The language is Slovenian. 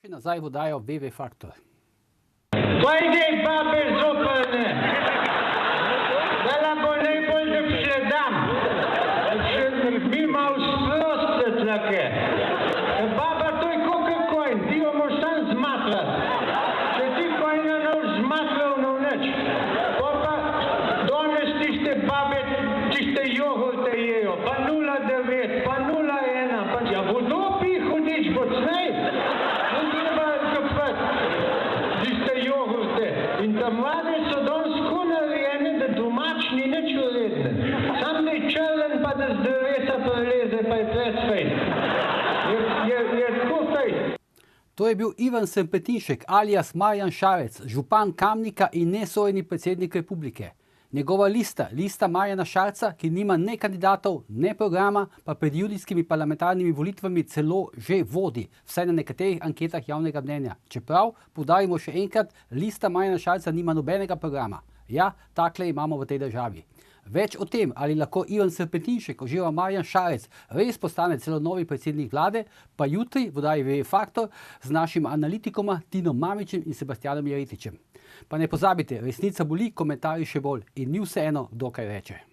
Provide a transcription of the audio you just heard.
Nazaj vodajo VV Faktor. Pojdi, babe, zopane! Dala bo najbolj, da predam. Če bi mal sproste tlake. Baba, to je kokakojn, ti jo moš tam zmatrat. Če ti kojna ne boš zmatral, no nič. Pa danes tiste babe, tiste jogurte jejo, pa 0,9, pa 0,1, pa ja vodo pi hodič, bocnej. In ta mlade so danes tako narejene, da domač ni nič uredne. Sam da je črlen, pa da z drevesa preleze, pa je predfejt. Je tako fejt. To je bil Ivan Srpetinšek alias Marjan Šarec, župan Kamnika in nesojeni predsednik republike. Njegova lista Marjana Šarca, ki nima ne kandidatov, ne programa, pa pred julijskimi parlamentarnimi volitvami celo že vodi, vsaj na nekaterih anketah javnega mnenja. Čeprav, poudarimo še enkrat, lista Marjana Šarca nima nobenega programa. Ja, takle imamo v tej državi. Več o tem, ali lahko Ivan Srpetinšek oziroma Marjan Šarec res postane celo novi predsednik vlade, pa jutri v oddaji VV Faktor z našima analitikoma Tinom Mamićem in Sebastianom Jeretičem. Pa ne pozabite, resnica boli, komentarji še bolj in ni vseeno, kdo kaj reče.